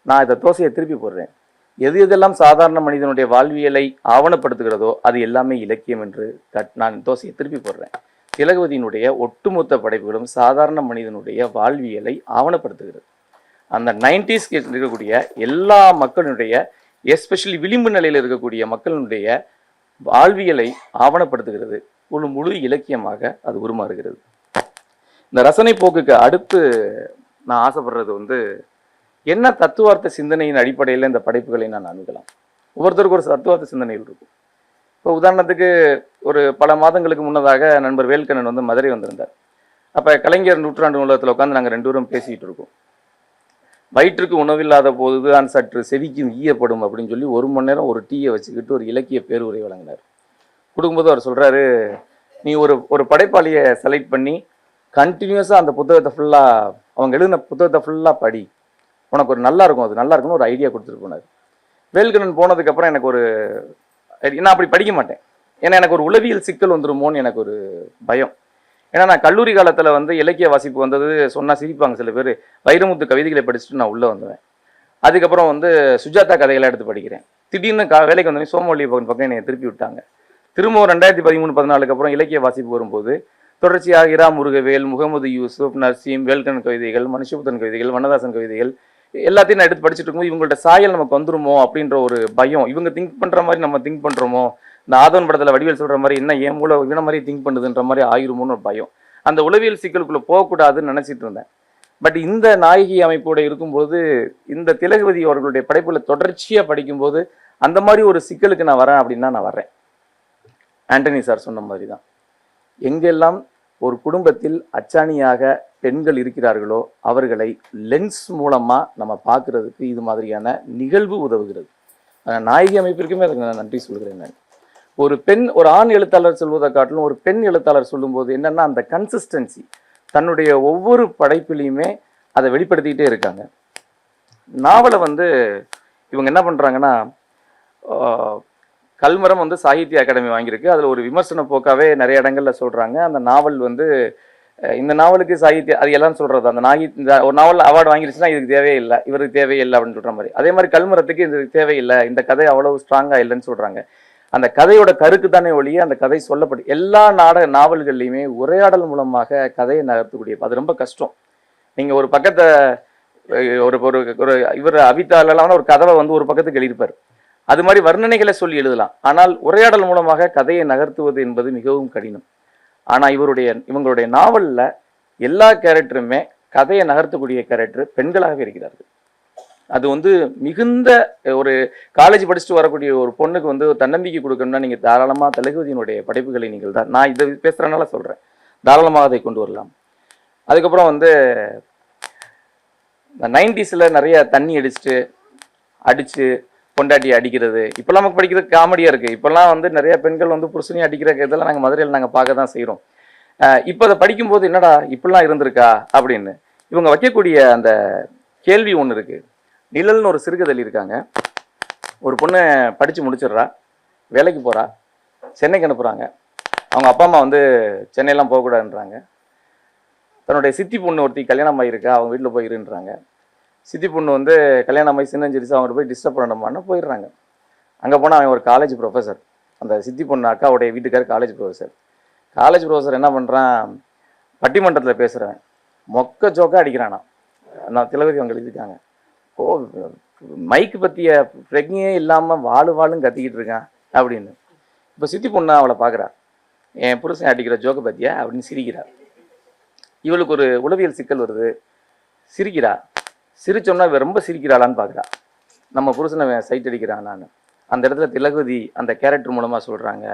நான் இதை தோசையை திருப்பி போடுறேன். எதெல்லாம் சாதாரண மனிதனுடைய வாழ்வியலை ஆவணப்படுத்துகிறதோ அது எல்லாமே இலக்கியம் என்று நான் தோசையை திருப்பி போடுறேன். திலகவதியினுடைய ஒட்டுமொத்த படைப்புகளும் சாதாரண மனிதனுடைய வாழ்வியலை ஆவணப்படுத்துகிறது. அந்த 90s இருக்கக்கூடிய எல்லா மக்களுடைய, எஸ்பெஷலி விளிம்பு நிலையில் இருக்கக்கூடிய மக்களுடைய வாழ்வியலை ஆவணப்படுத்துகிறது. ஒரு முழு இலக்கியமாக அது உருமாறுகிறது. இந்த ரசனை போக்குக்கு அடுத்து நான் ஆசைப்படுறது என்ன தத்துவார்த்த சிந்தனையின் அடிப்படையில் இந்த படைப்புகளை நான் அணுகலாம். ஒவ்வொருத்தருக்கும் ஒரு தத்துவார்த்த சிந்தனைகள் இருக்கும். இப்போ உதாரணத்துக்கு ஒரு பல மாதங்களுக்கு முன்னதாக நண்பர் வேல்கண்ணன் மதுரை வந்திருந்தார். அப்போ கலைஞர் நூற்றாண்டு நூலகத்தில் உட்காந்து நாங்கள் 2 பேரும் பேசிக்கிட்டு இருக்கோம். வயிற்றுக்கு உணவில்லாத போது தான் சற்று செவிக்கும் ஈயப்படும் அப்படின்னு சொல்லி 1 மணி நேரம் ஒரு டீயை வச்சுக்கிட்டு ஒரு இலக்கிய பேருரை வழங்கினார். கொடுக்கும்போது அவர் சொல்கிறாரு, நீ ஒரு படைப்பாளியை செலக்ட் பண்ணி கண்டினியூஸாக அந்த புத்தகத்தை ஃபுல்லாக, அவங்க எழுதின புத்தகத்தை ஃபுல்லாக படி, உனக்கு ஒரு நல்லா இருக்கும், அது நல்லா இருக்குன்னு ஒரு ஐடியா கொடுத்துட்டு போனார். வேல்கண்ணன் போனதுக்கப்புறம் எனக்கு நான் அப்படி படிக்க மாட்டேன். ஏன்னா எனக்கு ஒரு உளவியல் சிக்கல் வந்துருமோன்னு எனக்கு ஒரு பயம். ஏன்னா நான் கல்லூரி காலத்தில் இலக்கிய வாசிப்பு வந்தது சொன்னால் சிரிப்பாங்க சில பேர். வைரமுத்து கவிதைகளை படிச்சுட்டு நான் உள்ளே வந்துவேன். அதுக்கப்புறம் சுஜாதா கதைகளை எடுத்து படிக்கிறேன். திடீர்னு வேலைக்கு வந்தோடனே சோமவல்லி பக்கம் என்னை திருப்பி விட்டாங்க. திரும்ப 2013-14 அப்புறம் இலக்கிய வாசிப்பு வரும்போது தொடர்ச்சியாக இரா முருகவேல், முகமது யூசுப், நர்சீம், வேல்கண்ணன் கவிதைகள், மனுஷபுத்தன் கவிதைகள், வண்ணதாசன் கவிதைகள் எல்லாத்தையும் நான் எடுத்து படிச்சுட்டு இருக்கும்போது இவங்கள்ட்ட சாயல் நமக்கு வந்துருமோ அப்படின்ற ஒரு பயம். இவங்க திங்க் பண்ணுற மாதிரி நம்ம திங்க் பண்ணுறோமோ, இந்த ஆதவன் படத்தில் வடிவேல் சொல்கிற மாதிரி என்ன ஏன் மூளை இவன மாதிரி திங்க் பண்ணுதுன்ற மாதிரி ஆயிருமோன்னு ஒரு பயம். அந்த உளவியல் சிக்கலுக்குள்ளே போகக்கூடாதுன்னு நினச்சிட்டு இருந்தேன். பட் இந்த நாயகி அமைப்போடு இருக்கும்போது, இந்த திலகவதி அவர்களுடைய படைப்புகளை தொடர்ச்சியாக படிக்கும்போது அந்த மாதிரி ஒரு சிக்கலுக்கு நான் வரேன் அப்படின்னா நான் வர்றேன். ஆண்டனி சார் சொன்ன மாதிரி தான், எங்கெல்லாம் ஒரு குடும்பத்தில் அச்சாணியாக பெண்கள் இருக்கிறார்களோ அவர்களை லென்ஸ் மூலமாக நம்ம பார்க்கறதுக்கு இது மாதிரியான நிகழ்வு உதவுகிறது. நாயகி அமைப்பிற்குமே அதுக்கு நான் நன்றி சொல்கிறேன். நான் ஒரு ஆண் எழுத்தாளர் சொல்வதை காட்டிலும் ஒரு பெண் எழுத்தாளர் சொல்லும்போது என்னன்னா அந்த கன்சிஸ்டன்சி, தன்னுடைய ஒவ்வொரு படைப்பிலையுமே அதை வெளிப்படுத்திக்கிட்டே இருக்காங்க. நாவலை இவங்க என்ன பண்ணுறாங்கன்னா, கல்மரம் வந்து சாகித்ய அகாடமி வாங்கியிருக்கு. அதில் ஒரு விமர்சன போக்காவே நிறைய இடங்கள்ல சொல்றாங்க. அந்த நாவல் வந்து இந்த நாவலுக்கு சாகித்ய அது எல்லாம் சொல்றது அந்த இந்த ஒரு நாவல் அவார்டு வாங்கிருச்சுன்னா இதுக்கு தேவையில்லை, இவருக்கு தேவையில்லை அப்படின்னு சொல்ற மாதிரி. அதே மாதிரி கல்மரத்துக்கு இது தேவையில்லை, இந்த கதை அவ்வளவு ஸ்ட்ராங்கா இல்லைன்னு சொல்றாங்க. அந்த கதையோட கருக்கு தானே ஒழிய அந்த கதை சொல்லப்படும். எல்லா நாவல்கள்லையுமே உரையாடல் மூலமாக கதையை நகர்த்தக்கூடிய அது ரொம்ப கஷ்டம். நீங்க ஒரு பக்கத்தை ஒரு ஒரு இவர் அபிதாலெல்லாம் ஒரு கதவை வந்து ஒரு பக்கத்துக்கு எழுதியிருப்பார். அது மாதிரி வர்ணனைகளை சொல்லி எழுதலாம். ஆனால் உரையாடல் மூலமாக கதையை நகர்த்துவது என்பது மிகவும் கடினம். ஆனா இவங்களுடைய நாவல்ல எல்லா கேரக்டருமே கதையை நகர்த்தக்கூடிய கேரக்டர் பெண்களாகவே இருக்கிறார்கள். அது வந்து மிகுந்த ஒரு காலேஜ் படிச்சுட்டு வரக்கூடிய ஒரு பொண்ணுக்கு வந்து தன்னம்பிக்கை கொடுக்கணும்னா நீங்க தாராளமா திலகவதியினுடைய படைப்புகளை நீங்கள் தான், நான் இதை பேசுறதுனால சொல்றேன், தாராளமாக அதை கொண்டு வரலாம். அதுக்கப்புறம் வந்து 90s நிறைய தண்ணி அடிச்சு பொண்டாட்டி அடிக்கிறது இப்பெல்லாம் நமக்கு படிக்கிறது காமெடியா இருக்கு. இப்பெல்லாம் வந்து நிறைய பெண்கள் வந்து புருஷனையும் அடிக்கிற இதெல்லாம் நாங்கள் மதுரையில் நாங்கள் பார்க்க தான் செய்கிறோம். இப்போ அதை படிக்கும்போது என்னடா இப்படிலாம் இருந்திருக்கா அப்படின்னு இவங்க வைக்கக்கூடிய அந்த கேள்வி ஒன்று இருக்கு. நிழல்னு ஒரு சிறுகதை இருக்காங்க. ஒரு பொண்ணு படித்து முடிச்சிடுறா, வேலைக்கு போகிறா, சென்னைக்கு அனுப்புகிறாங்க. அவங்க அப்பா அம்மா வந்து சென்னையெல்லாம் போகக்கூடாதுன்றாங்க. தன்னுடைய சித்தி பொண்ணு ஒருத்தி கல்யாணம் ஆகியிருக்கா, அவங்க வீட்டில் போயிருன்றாங்க. சித்தி பொண்ணு வந்து கல்யாணம் ஆகி சின்னஞ்சிரிச்சு அவங்க போய் டிஸ்டர்ப் பண்ணணுமான்னு போயிடுறாங்க. அங்கே போனால் அவன் ஒரு காலேஜ் ப்ரொஃபஸர். அந்த சித்தி பொண்ணு அக்காவுடைய வீட்டுக்கார் காலேஜ் ப்ரொஃபஸர். காலேஜ் ப்ரொஃபஸர் என்ன பண்ணுறான், பட்டிமன்றத்தில் பேசுகிறேன், மொக்க ஜோக்கா அடிக்கிறானா. நான் திலகவதி அவங்க எழுதியிருக்காங்க. மைக்கு பற்றிய பிரஜையே இல்லாமல் வாழும் கத்திக்கிட்டு இருக்கான் அப்படின்னு. இப்போ சித்தி பொண்ணு அவளை பார்க்குறா, என் புருஷன் அடிக்கிற ஜோக்கை பற்றியா அப்படின்னு சிரிக்கிறா. இவளுக்கு ஒரு உளவியல் சிக்கல் வருது, சிரிக்கிறா. சிரிச்சோம்னா இவ ரொம்ப சிரிக்கிறாளான்னு பார்க்குறா, நம்ம புருஷனை சைட் அடிக்கிறான். நான் அந்த இடத்துல திலகவதி அந்த கேரக்டர் மூலமாக சொல்கிறாங்க,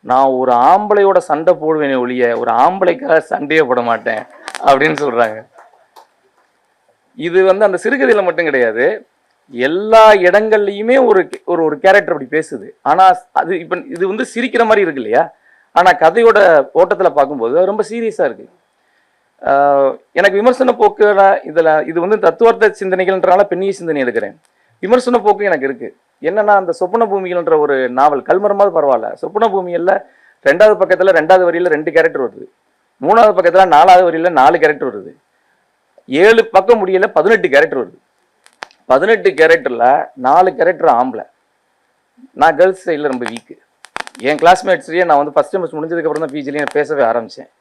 நான் ஒரு ஆம்பளையோட சண்டை போடுவேனே ஒழிய ஒரு ஆம்பளைக்காக சண்டையே போட மாட்டேன் அப்படின்னு சொல்கிறாங்க. இது வந்து அந்த சிறுகதையில் மட்டும் கிடையாது, எல்லா இடங்கள்லையுமே ஒரு ஒரு கேரக்டர் அப்படி பேசுது. ஆனால் அது இப்போ இது வந்து சிரிக்கிற மாதிரி இருக்கு இல்லையா, ஆனால் கதையோட ஓட்டத்தில் பார்க்கும்போது ரொம்ப சீரியஸாக இருக்குது. எனக்கு விமர்சன போக்கு இதில் இது வந்து தத்துவார்த்த சிந்தனைகள்ன்றனால பெண்ணிய சிந்தனை எடுக்கிறேன். விமர்சன போக்கு எனக்கு இருக்குது. என்னன்னா அந்த சொப்பன பூமிகள்ன்ற ஒரு நாவல், கல்மரமாவது பரவாயில்ல, சொப்பன பூமியில் 2வது பக்கத்தில் 2வது வரியில் 2 கேரக்டர் வருது, 3வது பக்கத்தில் 4வது வரியில் 4 கேரக்டர் வருது, 7 பக்கம் முடியல 18 கேரக்டர் வருது. 18 கேரக்டரில் 4 கேரக்டர் ஆம்பளை. நான் கேர்ள்ஸ் சைடில் ரொம்ப வீக்கு. என் கிளாஸ்மேட்ஸ்லேயே நான் வந்து ஃபஸ்ட் செமஸ்டர் முடிஞ்சதுக்கப்புறம் தான் பிஜிலேயே பேசவே ஆரம்பித்தேன்.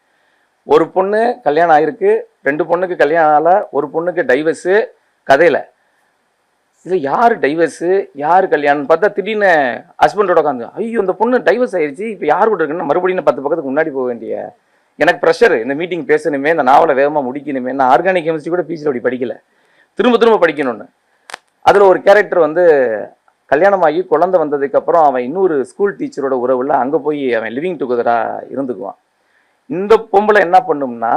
ஒரு பொண்ணு கல்யாணம் ஆகிருக்கு, 2 பொண்ணுக்கு கல்யாணம் ஆகல, ஒரு பொண்ணுக்கு டைவர்ஸு. கதையில் இது யார் டைவர்ஸு யார் கல்யாணம்னு பார்த்தா திடீர்னு ஹஸ்பண்டோட உட்காந்து, ஐயோ இந்த பொண்ணு டைவர்ஸ் ஆயிடுச்சு, இப்போ யார் கூட இருக்குன்னு மறுபடியும் 10 பக்கத்துக்கு முன்னாடி போக வேண்டிய எனக்கு ப்ரெஷர். இந்த மீட்டிங் பேசணுமே, இந்த நாவலை வேகமாக முடிக்கணுமே. நான் ஆர்கானிக் கெமிஸ்ட்ரி கூட பிஜியில் அப்படி படிக்கலை, திரும்ப படிக்கணும்னு. அதில் ஒரு கேரக்டர் வந்து கல்யாணம் ஆகி குழந்தை வந்ததுக்கப்புறம் அவன் இன்னொரு ஸ்கூல் டீச்சரோட உறவுல அங்கே போய் அவன் லிவிங் டுகெதராக இருந்துக்குவான். இந்த பொம்பளை என்ன பண்ணும்னா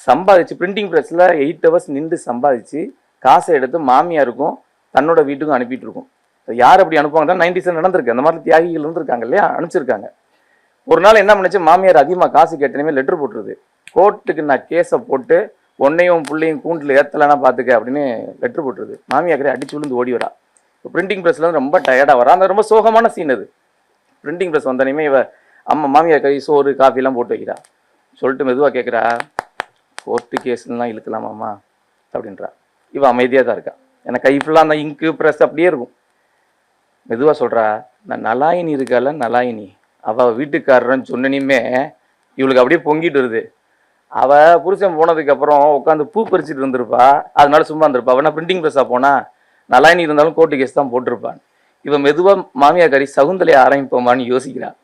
சம்பாதிச்சு பிரிண்டிங் ப்ரெஸ்ஸில் 8 hours நின்று சம்பாதிச்சு காசை எடுத்து மாமியாருக்கும் தன்னோட வீட்டுக்கும் அனுப்பிட்டு இருக்கும். யார் அப்படி அனுப்புவாங்க தான் 90s நடந்திருக்கு. அந்த மாதிரி தியாகிகள் இருந்திருக்காங்க இல்லையா, அனுப்பிச்சிருக்காங்க. ஒரு நாள் என்ன பண்ணுச்சு, மாமியார் அதிகமாக காசு கேட்டனுமே லெட்டர் போட்டுருது, கோர்ட்டுக்கு நான் கேஸை போட்டு உன்னையும் பிள்ளையும் கூண்டில் ஏற்றலைன்னா பார்த்துக்க அப்படின்னு லெட்டர் போட்டுருது. மாமியாக்கரை அடிச்சு விழுந்து ஓடி வரா. இப்போ பிரிண்டிங் ப்ரெஸ்ல வந்து ரொம்ப டயர்டாக வரா. அந்த ரொம்ப சோகமான சீன் அது. பிரிண்டிங் ப்ரெஸ் வந்தனையுமே இவ அம்மா மாமியார் கை சோறு காஃபிலாம் போட்டு வைக்கிறா. சொல்லிட்டு மெதுவாக கேட்குறா, கோர்ட்டு கேஸ்லாம் இழுக்கலாமாம்மா அப்படின்றா. இவன் அமைதியாக தான் இருக்கா. எனக்கு கை ஃபுல்லாக அந்த இங்கு ப்ரெஸ் அப்படியே இருக்கும். மெதுவாக சொல்கிறா, நான் நலாயினி இருக்கால நலாயினி, அவள் வீட்டுக்காரன்னு சொன்னனையுமே இவளுக்கு அப்படியே பொங்கிட்டு வருது. அவள் புருஷன் போனதுக்கப்புறம் உட்காந்து பூ பறிச்சுட்டு இருந்திருப்பா, அதனால சும்மா இருந்திருப்பா. அவனா பிரிண்டிங் ப்ரெஸ்ஸாக போனால் நலாயினி இருந்தாலும் கோர்ட்டு கேஸ் தான் போட்டிருப்பான். இவன் மெதுவாக மாமியாக்காரி சகுந்தலையை ஆரம்பிப்போமான்னு யோசிக்கிறான்.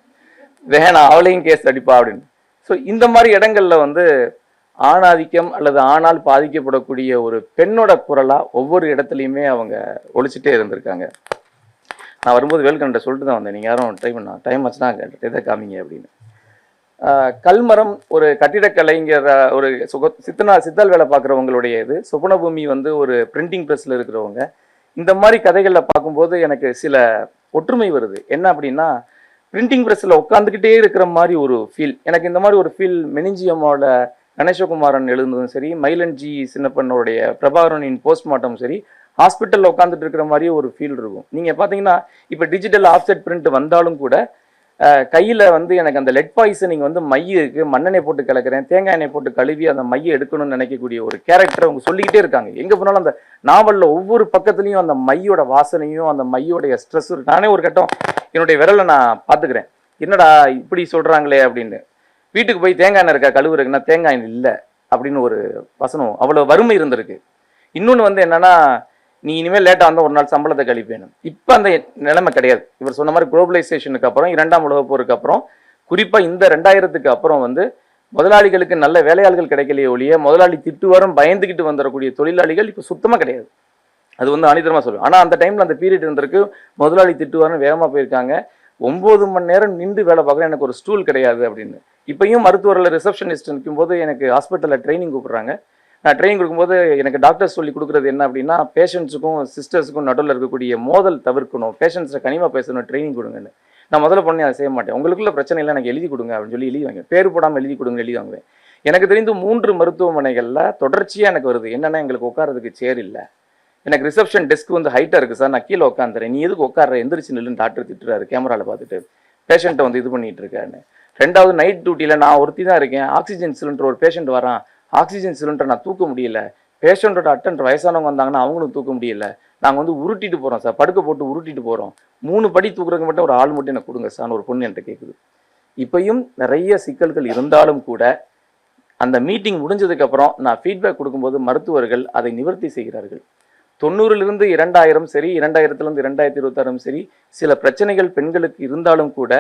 வேணாம் அவளையும் கேஸ் அடிப்பா அப்படின்னு. ஸோ இந்த மாதிரி இடங்கள்ல வந்து ஆணாதிக்கம் அல்லது ஆணால் பாதிக்கப்படக்கூடிய ஒரு பெண்ணோட குரலா ஒவ்வொரு இடத்துலையுமே அவங்க ஒழிச்சுட்டே இருந்திருக்காங்க. நான் வரும்போது வேல்கண்ட சொல்லிட்டு தான் வந்தேன், நீங்கள் யாரும் ட்ரை பண்ண டைம் ஆச்சுன்னா எதை காமிங்க அப்படின்னு. கல்மரம் ஒரு கட்டிடக்கலைங்கிற ஒரு சித்தால் வேலை பார்க்குறவங்களுடைய இது. சுபனபூமி வந்து ஒரு பிரிண்டிங் ப்ரெஸ்ஸில் இருக்கிறவங்க. இந்த மாதிரி கதைகளில் பார்க்கும்போது எனக்கு சில ஒற்றுமை வருது. என்ன அப்படின்னா, பிரிண்டிங் ப்ரெஸ்ஸில் உட்காந்துக்கிட்டே இருக்கிற மாதிரி ஒரு ஃபீல் எனக்கு. இந்த மாதிரி ஒரு ஃபீல் மெனிஞ்சியமோட கணேசகுமாரன் எழுதுனதும் சரி, மயிலன் ஜி சின்னப்பனுடைய பிரபாகரனின் போஸ்ட்மார்ட்டம் சரி, ஹாஸ்பிட்டலில் உட்காந்துட்டு இருக்கிற மாதிரியே ஒரு ஃபீல் இருக்கும். நீங்கள் பார்த்தீங்கன்னா இப்போ டிஜிட்டல் ஆஃப்செட் பிரிண்ட் வந்தாலும் கூட கையில் வந்து எனக்கு அந்த லெட் பாய்சனிங் வந்து மைய இருக்குது, மண்ணெண்ணெய் போட்டு கலக்கிறேன், தேங்காய் எண்ணெய் போட்டு கழுவி அந்த மையை எடுக்கணும்னு நினைக்கக்கூடிய ஒரு கேரக்டர் அவங்க சொல்லிக்கிட்டே இருக்காங்க. எங்கே போனாலும் அந்த நாவலில் ஒவ்வொரு பக்கத்துலையும் அந்த மையோட வாசனையும் அந்த மையோடைய ஸ்ட்ரெஸ். நானே ஒரு கட்டம் என்னுடைய விரலை நான் பார்த்துக்கிறேன், என்னடா இப்படி சொல்கிறாங்களே அப்படின்னு. வீட்டுக்கு போய் தேங்காய் எண்ணெய் இருக்கா கழுவுறதுக்குன்னா தேங்காய் எண்ணெய் இல்லை அப்படின்னு ஒரு வசனம். அவ்வளோ வறுமை இருந்திருக்கு. இன்னொன்று வந்து என்னன்னா, நீ இனிமேல் லேட்டாக வந்தால் ஒரு நாள் சம்பளத்தை கழிப்பேனும். இப்போ அந்த நிலைமை கிடையாது. இவர் சொன்ன மாதிரி குளோபலைசேஷனுக்கு அப்புறம், 2ஆம் உலகப் போருக்கு அப்புறம், குறிப்பாக இந்த 2000க்கு அப்புறம் வந்து முதலாளிகளுக்கு நல்ல வேலையாள்கள் கிடைக்கலையே ஒழிய முதலாளி திட்டுவாரும் பயந்துக்கிட்டு வந்துடக்கூடிய தொழிலாளிகள் இப்போ சுத்தமாக கிடையாது. அது வந்து அனிதரமாக சொல்லுவேன். ஆனால் அந்த டைமில் அந்த பீரியட் இருந்திருக்கு, முதலாளி திட்டுவாருன்னு வேகமாக போயிருக்காங்க. 9 மணி நேரம் நின்று வேலை பார்க்குறேன், எனக்கு ஒரு ஸ்டூல் கிடையாது அப்படின்னு. இப்பயும் மருத்துவரில் ரிசப்ஷனிஸ்ட் நிற்கும்போது எனக்கு ஹாஸ்பிட்டலில் ட்ரைனிங் கூப்பிட்றாங்க. நான் ட்ரைனிங் கொடுக்கும்போது எனக்கு டாக்டர்ஸ் சொல்லி கொடுக்குறது என்ன அப்படின்னா, பேஷண்ட்ஸுக்கும் சிஸ்டர்ஸுக்கும் நடுவில் இருக்கக்கூடிய மோதல் தவிர்க்கணும், பேஷண்ட்ஸை கனிமா பேசணும், ட்ரைனிங் கொடுங்கன்னு. நான் முதல்ல பண்ணி அதை செய்ய மாட்டேன். உங்களுக்குள்ள பிரச்சனை இல்லை, எனக்கு எழுதி கொடுங்க அப்படின்னு சொல்லி எழுதி வாங்க, பேர் போடாமல் எழுதி கொடுங்க எழுதி வாங்குவேன். எனக்கு தெரிந்து 3 மருத்துவமனைகளில் தொடர்ச்சியாக எனக்கு வருது. என்னென்னா, எங்களுக்கு உட்காரதுக்கு சேர் இல்லை, எனக்கு ரிசப்ஷன் டெஸ்க் வந்து ஹைட்டாக இருக்குது சார், நான் கீழே உட்காந்துறேன், நீ எதுக்கு உட்கார, எந்திரிச்சு நில்லுன்னு டாக்டர் திட்டுறாரு கேமராவில் பார்த்துட்டு, பேஷண்ட்டை வந்து இது பண்ணிட்டு இருக்காருன்னு. 2வது நைட் டியூட்டியில் நான் ஒருத்தி தான் இருக்கேன், ஆக்சிஜன் சிலிண்டர் ஒரு பேஷண்ட் வரான், ஆக்சிஜன் சிலிண்டர் நான் தூக்க முடியல, பேஷண்ட்டோட அட்டெண்டர் வயசானவங்க வந்தாங்கன்னா அவங்களும் தூக்க முடியல, நாங்கள் வந்து உருட்டிட்டு போகிறோம் சார், படுக்க போட்டு உருட்டிட்டு போகிறோம், 3 படி தூக்குறதுக்கு மட்டும் ஒரு ஆள் மட்டும் எனக்கு கொடுங்க சார் ஒரு பொண்ணு என்கிட்ட கேட்குது. இப்பயும் நிறைய சிக்கல்கள் இருந்தாலும் கூட அந்த மீட்டிங் முடிஞ்சதுக்கப்புறம் நான் ஃபீட்பேக் கொடுக்கும்போது மருத்துவர்கள் அதை நிவர்த்தி செய்கிறார்கள். 90லிருந்து 2000 சரி, 2000லிருந்து 2026 சரி, சில பிரச்சனைகள் பெண்களுக்கு இருந்தாலும் கூட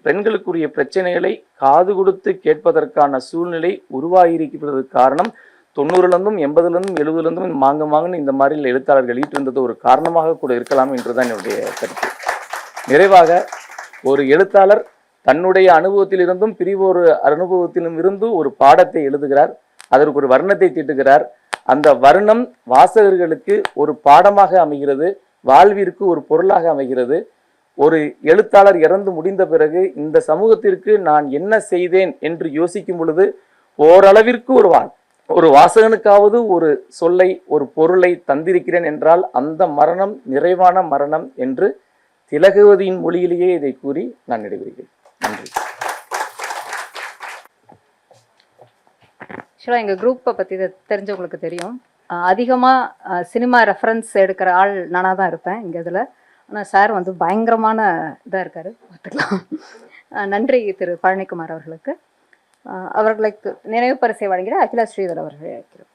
பெண்களுக்குரிய பிரச்சனைகளை காது கொடுத்து கேட்பதற்கான சூழ்நிலை உருவாகியிருக்கிறது. காரணம் 90லிருந்தும் 80லிருந்தும் 70லிருந்தும் மாங்குன்னு இந்த மாதிரி எழுத்தாளர்கள் ஈட்டிருந்தது ஒரு காரணமாக கூட இருக்கலாம் என்றுதான் என்னுடைய கருத்து. நிறைவாக, ஒரு எழுத்தாளர் தன்னுடைய அனுபவத்திலிருந்தும் பிரிவோரு அனுபவத்திலும் இருந்து ஒரு பாடத்தை எழுதுகிறார், அதற்கு ஒரு வர்ணத்தை தீட்டுகிறார். அந்த வர்ணம் வாசகர்களுக்கு ஒரு பாடமாக அமைகிறது, வாழ்விற்கு ஒரு பொருளாக அமைகிறது. ஒரு எழுத்தாளர் இறந்து முடிந்த பிறகு இந்த சமூகத்திற்கு நான் என்ன செய்தேன் என்று யோசிக்கும் பொழுது ஓரளவிற்கு ஒரு வாசகனுக்காவது ஒரு சொல்லை, ஒரு பொருளை தந்திருக்கிறேன் என்றால் அந்த மரணம் நிறைவான மரணம் என்று திலகவதியின் மொழியிலேயே இதை கூறி நான் நிறைவேறுகிறேன். நன்றி. ஆக்சுவலாக எங்கள் குரூப்பை பற்றி தெரிஞ்சவங்களுக்கு தெரியும், அதிகமாக சினிமா ரெஃபரன்ஸ் எடுக்கிற ஆள் நானாக தான் இருப்பேன் இங்கே இதில். ஆனால் சார் வந்து பயங்கரமான இதாக இருக்கார், பார்த்துக்கலாம். நன்றி திரு பழனிக்குமார் அவர்களுக்கு. அவர்களுக்கு நினைவு பரிசை வழங்கிட அகிலா ஸ்ரீதர் அவர்களை அழைக்கிறோம்.